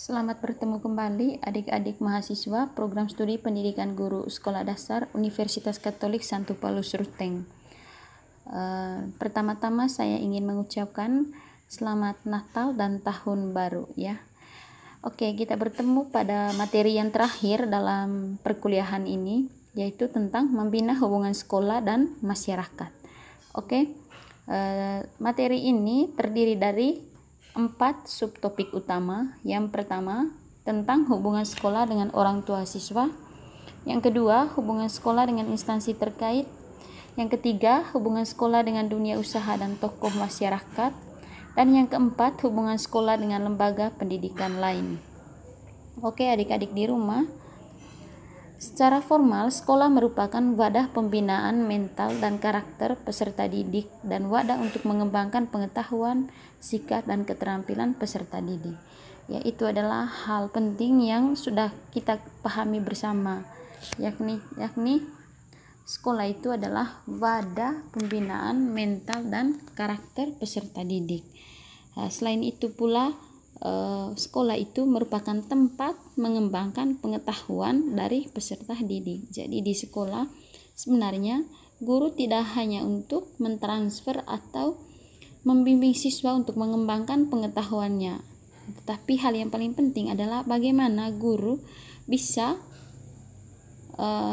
Selamat bertemu kembali adik-adik mahasiswa program studi pendidikan guru sekolah dasar Universitas Katolik Santo Paulus Ruteng. Pertama-tama saya ingin mengucapkan selamat Natal dan Tahun Baru ya. Oke, kita bertemu pada materi yang terakhir dalam perkuliahan ini, yaitu tentang membina hubungan sekolah dan masyarakat. Oke, materi ini terdiri dari 4 subtopik utama. Yang pertama, tentang hubungan sekolah dengan orang tua siswa. Yang kedua, hubungan sekolah dengan instansi terkait. Yang ketiga, hubungan sekolah dengan dunia usaha dan tokoh masyarakat. Dan yang keempat, hubungan sekolah dengan lembaga pendidikan lain. Oke, adik-adik di rumah, secara formal, sekolah merupakan wadah pembinaan mental dan karakter peserta didik dan wadah untuk mengembangkan pengetahuan, sikap, dan keterampilan peserta didik. Yaitu adalah hal penting yang sudah kita pahami bersama, yakni sekolah itu adalah wadah pembinaan mental dan karakter peserta didik. Selain itu pula, sekolah itu merupakan tempat mengembangkan pengetahuan dari peserta didik. Jadi di sekolah sebenarnya guru tidak hanya untuk mentransfer atau membimbing siswa untuk mengembangkan pengetahuannya, tetapi hal yang paling penting adalah bagaimana guru bisa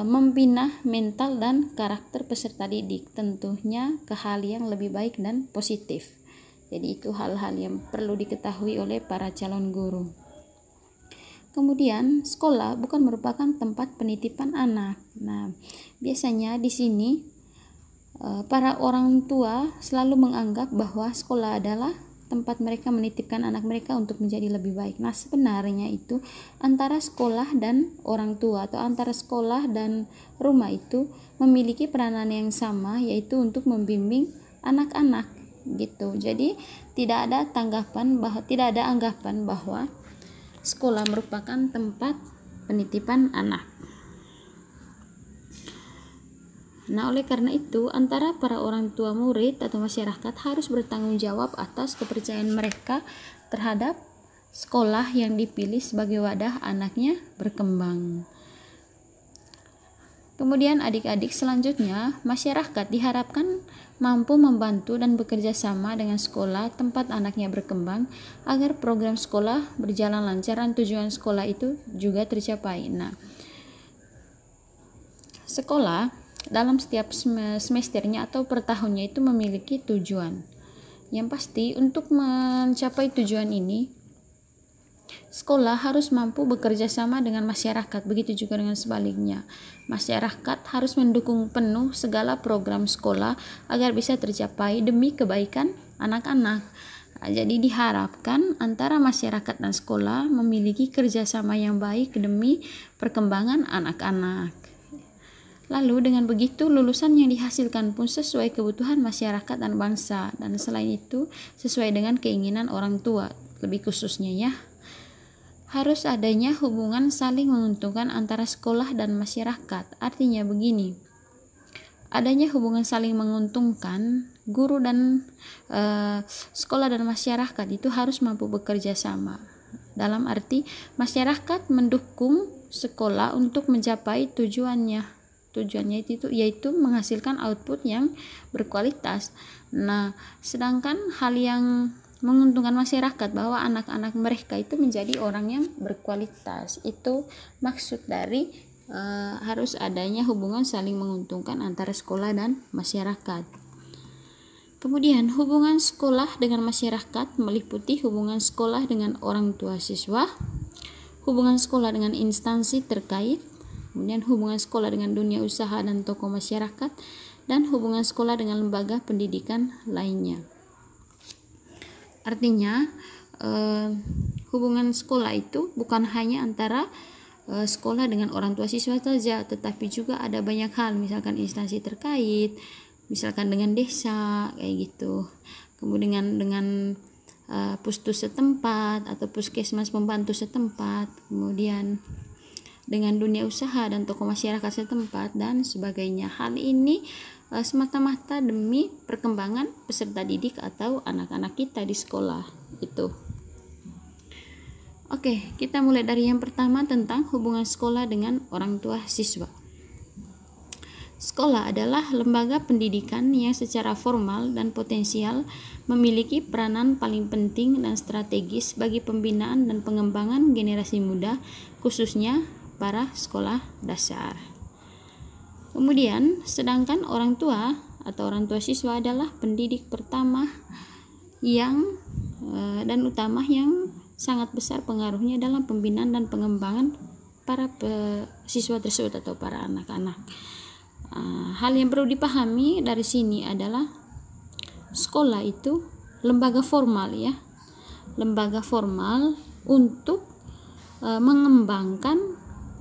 membina mental dan karakter peserta didik, tentunya ke hal yang lebih baik dan positif. Jadi itu hal-hal yang perlu diketahui oleh para calon guru. Kemudian, sekolah bukan merupakan tempat penitipan anak. Nah, biasanya di sini para orang tua selalu menganggap bahwa sekolah adalah tempat mereka menitipkan anak mereka untuk menjadi lebih baik. Nah, sebenarnya itu antara sekolah dan orang tua atau antara sekolah dan rumah itu memiliki peranan yang sama, yaitu untuk membimbing anak-anak gitu. Jadi tidak ada anggapan bahwa sekolah merupakan tempat penitipan anak. Nah, oleh karena itu antara para orang tua murid atau masyarakat harus bertanggung jawab atas kepercayaan mereka terhadap sekolah yang dipilih sebagai wadah anaknya berkembang. Kemudian adik-adik selanjutnya, masyarakat diharapkan mampu membantu dan bekerja sama dengan sekolah tempat anaknya berkembang agar program sekolah berjalan lancar dan tujuan sekolah itu juga tercapai. Nah, sekolah dalam setiap semesternya atau per tahunnya itu memiliki tujuan. Yang pasti untuk mencapai tujuan ini, sekolah harus mampu bekerja sama dengan masyarakat, begitu juga dengan sebaliknya. Masyarakat harus mendukung penuh segala program sekolah agar bisa tercapai demi kebaikan anak-anak. Nah, jadi diharapkan antara masyarakat dan sekolah memiliki kerjasama yang baik demi perkembangan anak-anak. Lalu dengan begitu lulusan yang dihasilkan pun sesuai kebutuhan masyarakat dan bangsa, dan selain itu sesuai dengan keinginan orang tua, lebih khususnya ya. Harus adanya hubungan saling menguntungkan antara sekolah dan masyarakat. Artinya begini, adanya hubungan saling menguntungkan, guru dan sekolah dan masyarakat itu harus mampu bekerja sama. Dalam arti masyarakat mendukung sekolah untuk mencapai tujuannya itu yaitu menghasilkan output yang berkualitas. Nah, sedangkan hal yang menguntungkan masyarakat bahwa anak-anak mereka itu menjadi orang yang berkualitas. Itu maksud dari harus adanya hubungan saling menguntungkan antara sekolah dan masyarakat. Kemudian hubungan sekolah dengan masyarakat meliputi hubungan sekolah dengan orang tua siswa, hubungan sekolah dengan instansi terkait, kemudian hubungan sekolah dengan dunia usaha dan tokoh masyarakat, dan hubungan sekolah dengan lembaga pendidikan lainnya. Artinya hubungan sekolah itu bukan hanya antara sekolah dengan orang tua siswa saja, tetapi juga ada banyak hal, misalkan instansi terkait, misalkan dengan desa kayak gitu, kemudian dengan pustus setempat atau puskesmas pembantu setempat, kemudian dengan dunia usaha dan tokoh masyarakat setempat dan sebagainya. Hal ini semata-mata demi perkembangan peserta didik atau anak-anak kita di sekolah itu. Oke, kita mulai dari yang pertama tentang hubungan sekolah dengan orang tua siswa. Sekolah adalah lembaga pendidikan yang secara formal dan potensial memiliki peranan paling penting dan strategis bagi pembinaan dan pengembangan generasi muda, khususnya para sekolah dasar. Kemudian, sedangkan orang tua atau orang tua siswa adalah pendidik pertama yang dan utama yang sangat besar pengaruhnya dalam pembinaan dan pengembangan para siswa tersebut atau para anak-anak. Hal yang perlu dipahami dari sini adalah sekolah itu lembaga formal ya, lembaga formal untuk mengembangkan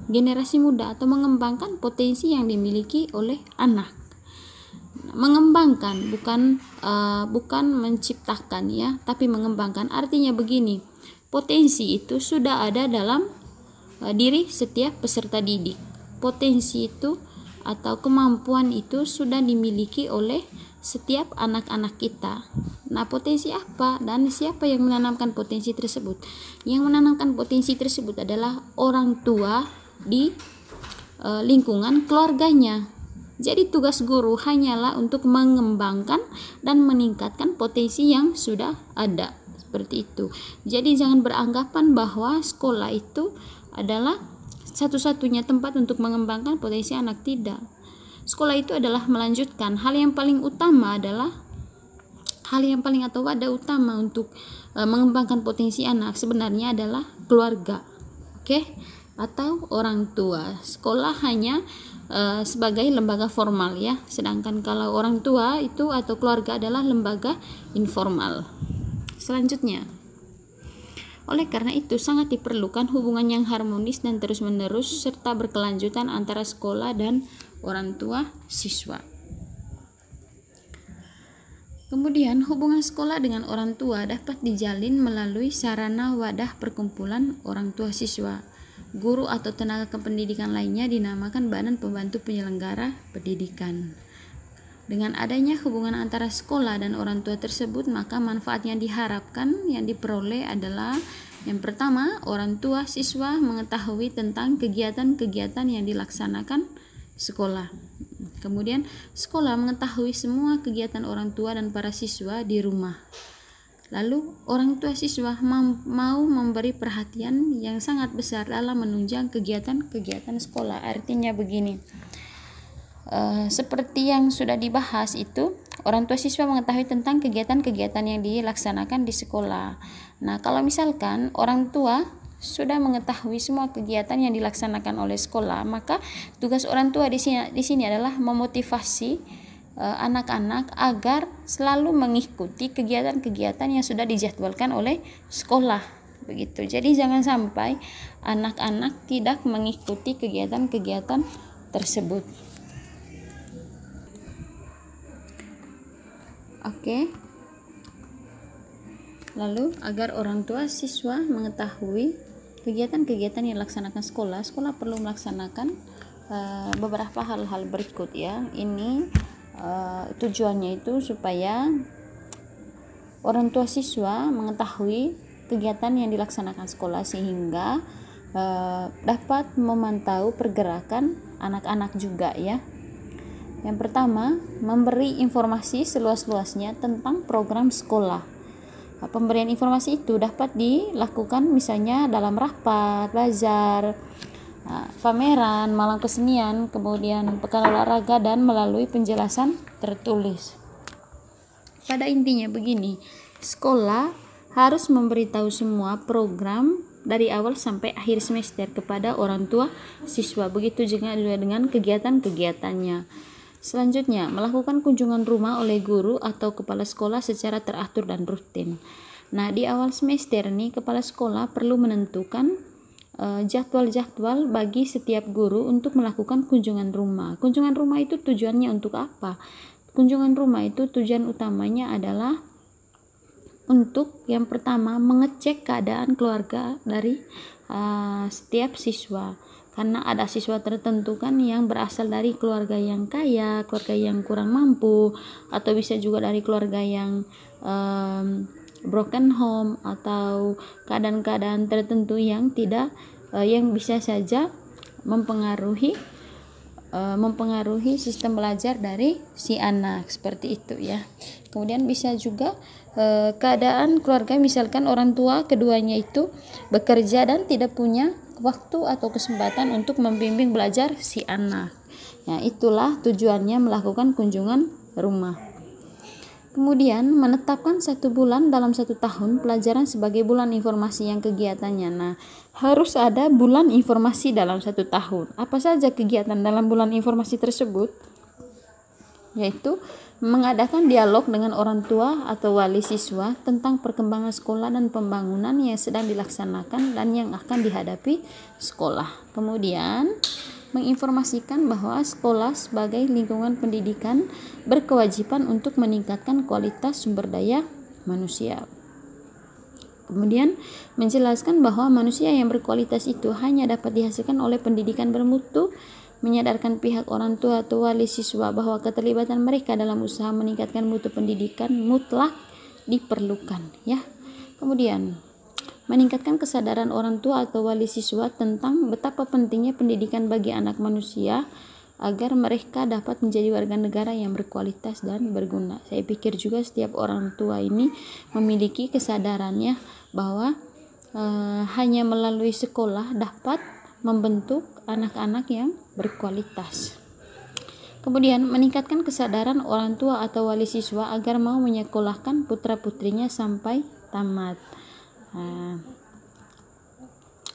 generasi muda atau mengembangkan potensi yang dimiliki oleh anak. Mengembangkan bukan menciptakan ya, tapi mengembangkan. Artinya begini, potensi itu sudah ada dalam diri setiap peserta didik. Potensi itu atau kemampuan itu sudah dimiliki oleh setiap anak-anak kita. Nah, potensi apa dan siapa yang menanamkan potensi tersebut? Yang menanamkan potensi tersebut adalah orang tua di lingkungan keluarganya. Jadi tugas guru hanyalah untuk mengembangkan dan meningkatkan potensi yang sudah ada. Seperti itu. Jadi jangan beranggapan bahwa sekolah itu adalah satu-satunya tempat untuk mengembangkan potensi anak. Tidak. Sekolah itu adalah melanjutkan. Hal yang paling utama atau wadah utama untuk mengembangkan potensi anak sebenarnya adalah keluarga. Oke? Atau orang tua. Sekolah hanya sebagai lembaga formal ya. Sedangkan kalau orang tua itu atau keluarga adalah lembaga informal. Selanjutnya, oleh karena itu sangat diperlukan hubungan yang harmonis dan terus-menerus serta berkelanjutan antara sekolah dan orang tua siswa. Kemudian hubungan sekolah dengan orang tua dapat dijalin melalui sarana wadah perkumpulan orang tua siswa. Guru atau tenaga kependidikan lainnya dinamakan Badan Pembantu Penyelenggara Pendidikan. Dengan adanya hubungan antara sekolah dan orang tua tersebut, maka manfaat yang diharapkan yang diperoleh adalah yang pertama, orang tua siswa mengetahui tentang kegiatan-kegiatan yang dilaksanakan sekolah. Kemudian, sekolah mengetahui semua kegiatan orang tua dan para siswa di rumah. Lalu, orang tua siswa mau memberi perhatian yang sangat besar dalam menunjang kegiatan-kegiatan sekolah. Artinya begini, seperti yang sudah dibahas itu, orang tua siswa mengetahui tentang kegiatan-kegiatan yang dilaksanakan di sekolah. Nah, kalau misalkan orang tua sudah mengetahui semua kegiatan yang dilaksanakan oleh sekolah, maka tugas orang tua di sini adalah memotivasi anak-anak agar selalu mengikuti kegiatan-kegiatan yang sudah dijadwalkan oleh sekolah. Begitu. Jadi jangan sampai anak-anak tidak mengikuti kegiatan-kegiatan tersebut. Oke. Lalu agar orang tua siswa mengetahui kegiatan-kegiatan yang dilaksanakan sekolah perlu melaksanakan beberapa hal-hal berikut ya. Ini tujuannya itu supaya orang tua siswa mengetahui kegiatan yang dilaksanakan sekolah sehingga dapat memantau pergerakan anak-anak juga ya. Yang pertama, memberi informasi seluas-luasnya tentang program sekolah. Pemberian informasi itu dapat dilakukan misalnya dalam rapat, bazar, pameran, malam kesenian, kemudian pekan olahraga dan melalui penjelasan tertulis. Pada intinya begini, sekolah harus memberitahu semua program dari awal sampai akhir semester kepada orang tua siswa. Begitu juga dengan kegiatan-kegiatannya. Selanjutnya, melakukan kunjungan rumah oleh guru atau kepala sekolah secara teratur dan rutin. Nah, di awal semester nih, kepala sekolah perlu menentukan jadwal-jadwal bagi setiap guru untuk melakukan kunjungan rumah. Kunjungan rumah itu tujuannya untuk apa? Kunjungan rumah itu tujuan utamanya adalah untuk yang pertama mengecek keadaan keluarga dari setiap siswa. Karena ada siswa tertentu kan yang berasal dari keluarga yang kaya, keluarga yang kurang mampu, atau bisa juga dari keluarga yang broken home atau keadaan-keadaan tertentu yang yang bisa saja mempengaruhi sistem belajar dari si anak, seperti itu ya. Kemudian bisa juga keadaan keluarga, misalkan orang tua keduanya itu bekerja dan tidak punya waktu atau kesempatan untuk membimbing belajar si anak. Nah, itulah tujuannya melakukan kunjungan rumah. Kemudian menetapkan 1 bulan dalam 1 tahun pelajaran sebagai bulan informasi yang kegiatannya. Nah, harus ada bulan informasi dalam 1 tahun. Apa saja kegiatan dalam bulan informasi tersebut? Yaitu mengadakan dialog dengan orang tua atau wali siswa tentang perkembangan sekolah dan pembangunan yang sedang dilaksanakan dan yang akan dihadapi sekolah. Kemudian menginformasikan bahwa sekolah sebagai lingkungan pendidikan berkewajiban untuk meningkatkan kualitas sumber daya manusia. Kemudian menjelaskan bahwa manusia yang berkualitas itu hanya dapat dihasilkan oleh pendidikan bermutu, menyadarkan pihak orang tua atau wali siswa bahwa keterlibatan mereka dalam usaha meningkatkan mutu pendidikan mutlak diperlukan ya. Kemudian meningkatkan kesadaran orang tua atau wali siswa tentang betapa pentingnya pendidikan bagi anak manusia agar mereka dapat menjadi warga negara yang berkualitas dan berguna. Saya pikir juga setiap orang tua ini memiliki kesadarannya bahwa hanya melalui sekolah dapat membentuk anak-anak yang berkualitas. Kemudian meningkatkan kesadaran orang tua atau wali siswa agar mau menyekolahkan putra-putrinya sampai tamat.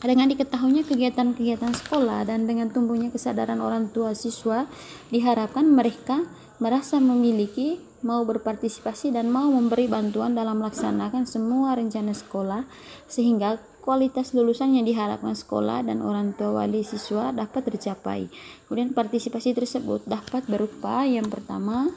Dengan diketahuinya kegiatan-kegiatan sekolah dan dengan tumbuhnya kesadaran orang tua siswa, diharapkan mereka merasa memiliki, mau berpartisipasi dan mau memberi bantuan dalam melaksanakan semua rencana sekolah, sehingga kualitas lulusan yang diharapkan sekolah dan orang tua wali siswa dapat tercapai. Kemudian partisipasi tersebut dapat berupa yang pertama,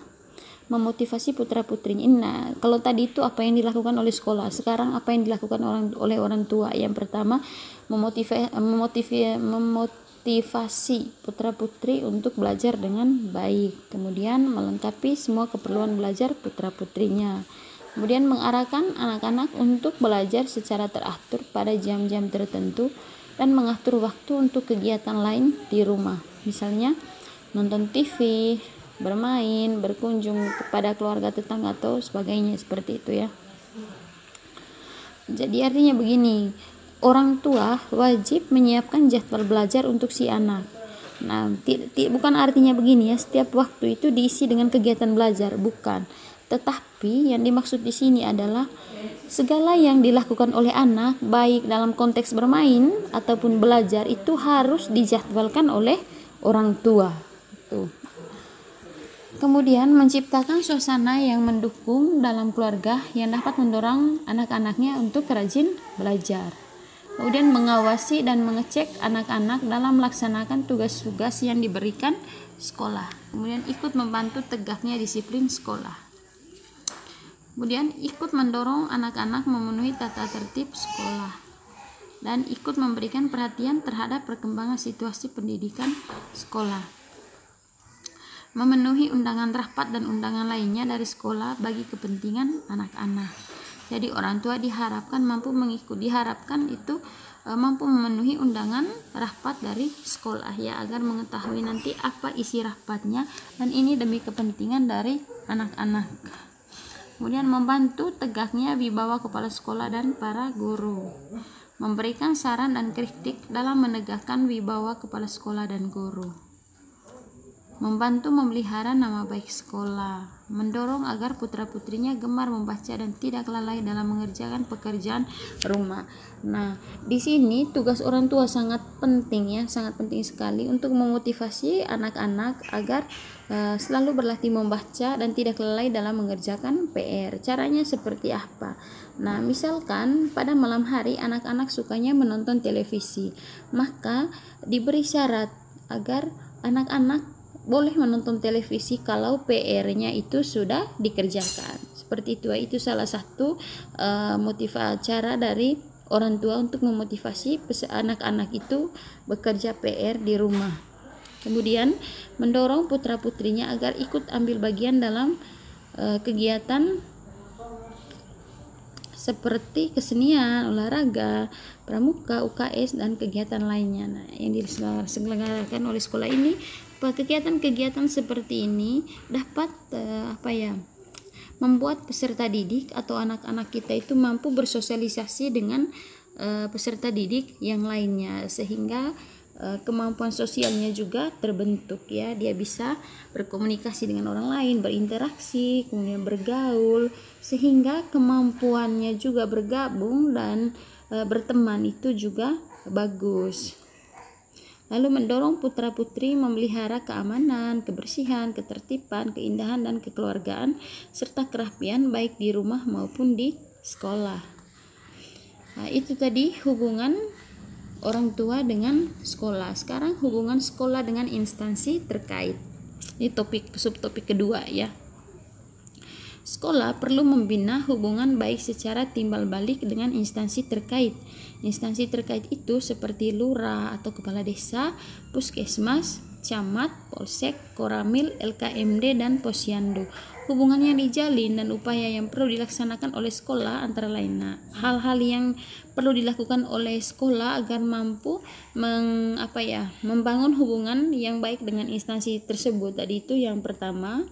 memotivasi putra-putrinya. Nah, kalau tadi itu apa yang dilakukan oleh sekolah, sekarang apa yang dilakukan oleh orang tua. Yang pertama, memotivasi putra-putri untuk belajar dengan baik. Kemudian melengkapi semua keperluan belajar putra-putrinya. Kemudian mengarahkan anak-anak untuk belajar secara teratur pada jam-jam tertentu dan mengatur waktu untuk kegiatan lain di rumah. Misalnya nonton TV, bermain, berkunjung kepada keluarga tetangga atau sebagainya, seperti itu ya. Jadi artinya begini, orang tua wajib menyiapkan jadwal belajar untuk si anak. Nah, bukan artinya begini ya, setiap waktu itu diisi dengan kegiatan belajar, bukan. Tetapi yang dimaksud di sini adalah segala yang dilakukan oleh anak, baik dalam konteks bermain ataupun belajar, itu harus dijadwalkan oleh orang tua. Itu. Kemudian menciptakan suasana yang mendukung dalam keluarga yang dapat mendorong anak-anaknya untuk rajin belajar. Kemudian mengawasi dan mengecek anak-anak dalam melaksanakan tugas-tugas yang diberikan sekolah. Kemudian ikut membantu tegaknya disiplin sekolah. Kemudian ikut mendorong anak-anak memenuhi tata tertib sekolah dan ikut memberikan perhatian terhadap perkembangan situasi pendidikan sekolah. Memenuhi undangan rapat dan undangan lainnya dari sekolah bagi kepentingan anak-anak. Jadi orang tua diharapkan mampu memenuhi undangan rapat dari sekolah ya, agar mengetahui nanti apa isi rapatnya, dan ini demi kepentingan dari anak-anak. Kemudian membantu tegaknya wibawa kepala sekolah dan para guru. Memberikan saran dan kritik dalam menegakkan wibawa kepala sekolah dan guru. Membantu memelihara nama baik sekolah. Mendorong agar putra-putrinya gemar membaca dan tidak lalai dalam mengerjakan pekerjaan rumah. Nah, di sini tugas orang tua sangat penting ya, sangat penting sekali untuk memotivasi anak-anak agar selalu berlatih membaca dan tidak lalai dalam mengerjakan PR. Caranya seperti apa? Nah, misalkan pada malam hari anak-anak sukanya menonton televisi, maka diberi syarat agar anak-anak boleh menonton televisi kalau PR-nya itu sudah dikerjakan. Seperti itu salah satu cara dari orang tua untuk memotivasi anak-anak itu bekerja PR di rumah. Kemudian mendorong putra-putrinya agar ikut ambil bagian dalam kegiatan seperti kesenian, olahraga, pramuka, UKS, dan kegiatan lainnya. Nah, yang diselenggarakan oleh sekolah ini, kegiatan-kegiatan seperti ini dapat membuat peserta didik atau anak-anak kita itu mampu bersosialisasi dengan peserta didik yang lainnya, sehingga kemampuan sosialnya juga terbentuk ya. Dia bisa berkomunikasi dengan orang lain, berinteraksi, kemudian bergaul, sehingga kemampuannya juga bergabung dan berteman itu juga bagus. Lalu mendorong putra-putri memelihara keamanan, kebersihan, ketertiban, keindahan, dan kekeluargaan serta kerapian baik di rumah maupun di sekolah. Nah, itu tadi hubungan orang tua dengan sekolah. Sekarang hubungan sekolah dengan instansi terkait. Ini subtopik kedua ya. Sekolah perlu membina hubungan baik secara timbal balik dengan instansi terkait. Instansi terkait itu seperti lurah atau kepala desa, puskesmas, camat, polsek, koramil, LKMD, dan posyandu. Hubungan yang dijalin dan upaya yang perlu dilaksanakan oleh sekolah antara lain. Nah, hal-hal yang perlu dilakukan oleh sekolah agar mampu membangun hubungan yang baik dengan instansi tersebut. Tadi itu yang pertama,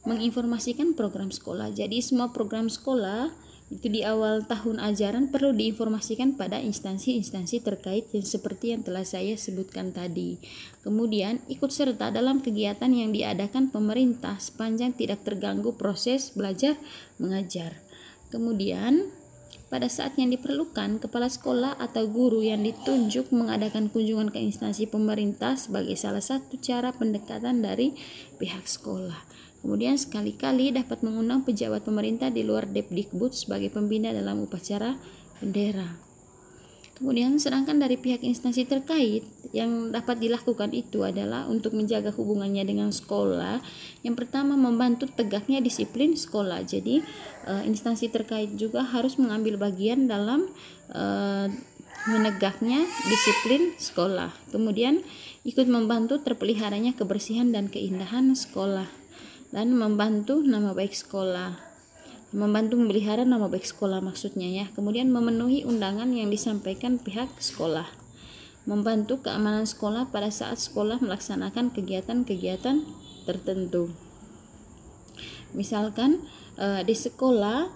menginformasikan program sekolah. Jadi semua program sekolah itu di awal tahun ajaran perlu diinformasikan pada instansi-instansi terkait yang seperti yang telah saya sebutkan tadi. Kemudian ikut serta dalam kegiatan yang diadakan pemerintah sepanjang tidak terganggu proses belajar mengajar. Kemudian pada saat yang diperlukan, kepala sekolah atau guru yang ditunjuk mengadakan kunjungan ke instansi pemerintah sebagai salah satu cara pendekatan dari pihak sekolah. Kemudian sekali-kali dapat mengundang pejabat pemerintah di luar Depdikbud sebagai pembina dalam upacara bendera. Kemudian sedangkan dari pihak instansi terkait yang dapat dilakukan itu adalah untuk menjaga hubungannya dengan sekolah. Yang pertama, membantu tegaknya disiplin sekolah. Jadi instansi terkait juga harus mengambil bagian dalam menegaknya disiplin sekolah. Kemudian ikut membantu terpeliharanya kebersihan dan keindahan sekolah, dan membantu nama baik sekolah, membantu memelihara nama baik sekolah maksudnya ya. Kemudian memenuhi undangan yang disampaikan pihak sekolah, membantu keamanan sekolah pada saat sekolah melaksanakan kegiatan-kegiatan tertentu. Misalkan di sekolah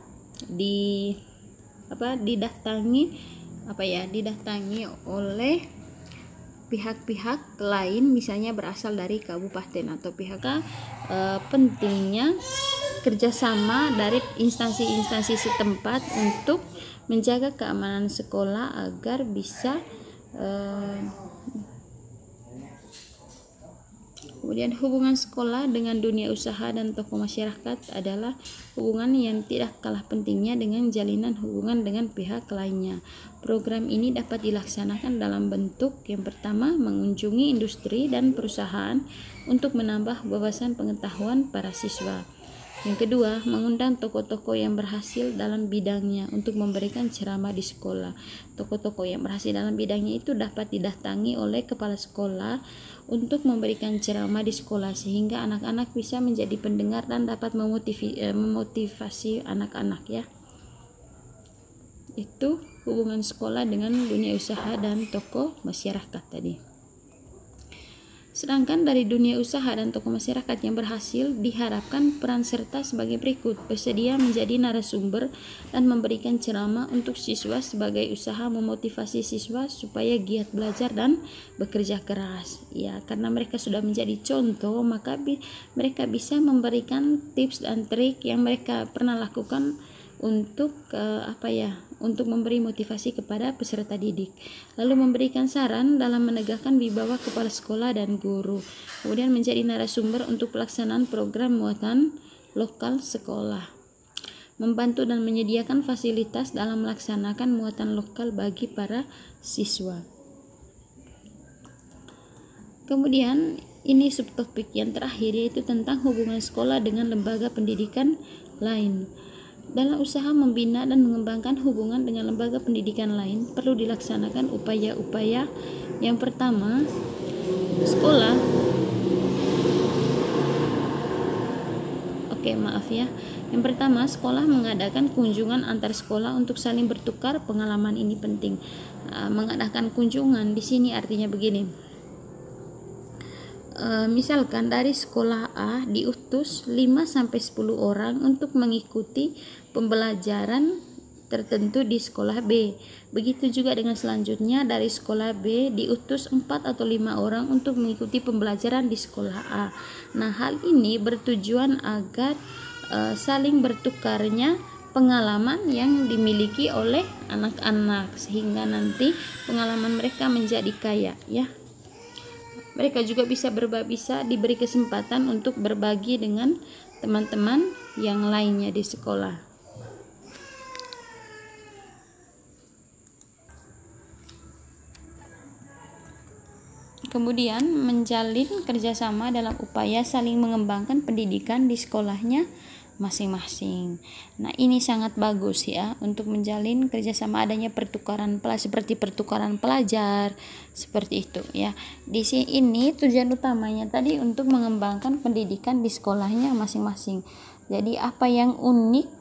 didatangi oleh pihak-pihak lain, misalnya berasal dari kabupaten atau pihak pentingnya kerjasama dari instansi-instansi setempat untuk menjaga keamanan sekolah agar bisa kemudian hubungan sekolah dengan dunia usaha dan tokoh masyarakat adalah hubungan yang tidak kalah pentingnya dengan jalinan hubungan dengan pihak lainnya. Program ini dapat dilaksanakan dalam bentuk yang pertama, mengunjungi industri dan perusahaan untuk menambah wawasan pengetahuan para siswa. Yang kedua, mengundang tokoh-tokoh yang berhasil dalam bidangnya untuk memberikan ceramah di sekolah. Tokoh-tokoh yang berhasil dalam bidangnya itu dapat didatangi oleh kepala sekolah untuk memberikan ceramah di sekolah sehingga anak-anak bisa menjadi pendengar dan dapat memotivasi anak-anak ya. Itu hubungan sekolah dengan dunia usaha dan tokoh masyarakat tadi. Sedangkan dari dunia usaha dan tokoh masyarakat yang berhasil diharapkan peran serta sebagai berikut: bersedia menjadi narasumber dan memberikan ceramah untuk siswa sebagai usaha memotivasi siswa supaya giat belajar dan bekerja keras. Ya, karena mereka sudah menjadi contoh, maka mereka bisa memberikan tips dan trik yang mereka pernah lakukan untuk untuk memberi motivasi kepada peserta didik, lalu memberikan saran dalam menegakkan wibawa kepala sekolah dan guru, kemudian menjadi narasumber untuk pelaksanaan program muatan lokal sekolah, membantu dan menyediakan fasilitas dalam melaksanakan muatan lokal bagi para siswa. Kemudian ini subtopik yang terakhir, yaitu tentang hubungan sekolah dengan lembaga pendidikan lain. Dalam usaha membina dan mengembangkan hubungan dengan lembaga pendidikan lain, perlu dilaksanakan upaya-upaya. Yang pertama, sekolah Oke, maaf ya. Yang pertama, sekolah mengadakan kunjungan antar sekolah untuk saling bertukar pengalaman. Ini penting. Mengadakan kunjungan di sini artinya begini. Misalkan dari sekolah A diutus 5-10 orang untuk mengikuti pembelajaran tertentu di sekolah B. Begitu juga dengan selanjutnya, dari sekolah B diutus 4 atau 5 orang untuk mengikuti pembelajaran di sekolah A. Nah, hal ini bertujuan agar saling bertukarnya pengalaman yang dimiliki oleh anak-anak, sehingga nanti pengalaman mereka menjadi kaya, ya. Mereka juga bisa diberi kesempatan untuk berbagi dengan teman-teman yang lainnya di sekolah. Kemudian menjalin kerjasama dalam upaya saling mengembangkan pendidikan di sekolahnya masing-masing. Nah, ini sangat bagus ya untuk menjalin kerjasama, adanya seperti pertukaran pelajar seperti itu ya. Di sini ini tujuan utamanya tadi untuk mengembangkan pendidikan di sekolahnya masing-masing. Jadi apa yang unik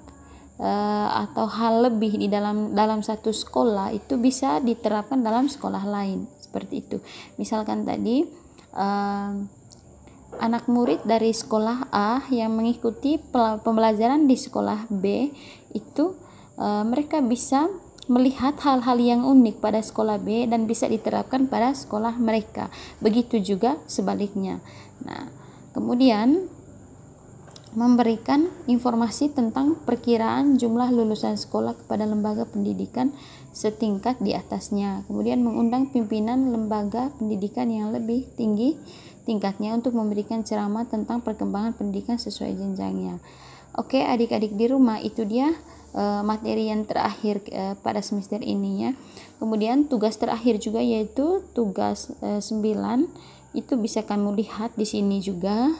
atau hal lebih di dalam satu sekolah itu bisa diterapkan dalam sekolah lain. Seperti itu. Misalkan tadi anak murid dari sekolah A yang mengikuti pembelajaran di sekolah B itu mereka bisa melihat hal-hal yang unik pada sekolah B dan bisa diterapkan pada sekolah mereka. Begitu juga sebaliknya. Nah, kemudian memberikan informasi tentang perkiraan jumlah lulusan sekolah kepada lembaga pendidikan setingkat di atasnya. Kemudian mengundang pimpinan lembaga pendidikan yang lebih tinggi tingkatnya untuk memberikan ceramah tentang perkembangan pendidikan sesuai jenjangnya. Oke, adik-adik di rumah, itu dia materi yang terakhir pada semester ini ya. Kemudian tugas terakhir juga yaitu tugas 9. Itu bisa kamu lihat di sini juga.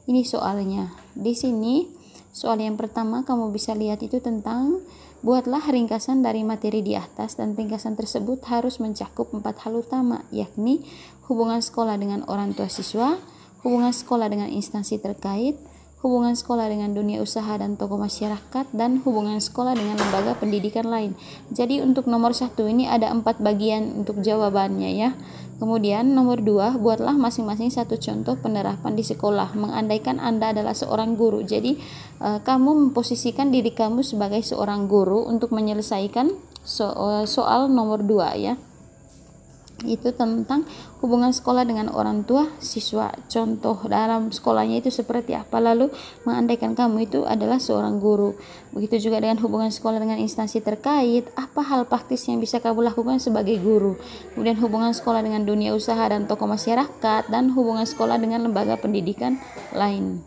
Ini soalnya. Di sini soal yang pertama kamu bisa lihat itu tentang buatlah ringkasan dari materi di atas, dan ringkasan tersebut harus mencakup 4 hal utama, yakni hubungan sekolah dengan orang tua siswa, hubungan sekolah dengan instansi terkait, hubungan sekolah dengan dunia usaha dan tokoh masyarakat, dan hubungan sekolah dengan lembaga pendidikan lain. Jadi untuk nomor 1 ini ada 4 bagian untuk jawabannya ya. Kemudian nomor 2, buatlah masing-masing satu contoh penerapan di sekolah, mengandaikan Anda adalah seorang guru. Jadi kamu memposisikan diri kamu sebagai seorang guru untuk menyelesaikan soal nomor 2 ya. Itu tentang hubungan sekolah dengan orang tua siswa, contoh dalam sekolahnya itu seperti apa, lalu mengandaikan kamu itu adalah seorang guru. Begitu juga dengan hubungan sekolah dengan instansi terkait, apa hal praktis yang bisa kamu lakukan sebagai guru. Kemudian hubungan sekolah dengan dunia usaha dan tokoh masyarakat, dan hubungan sekolah dengan lembaga pendidikan lain.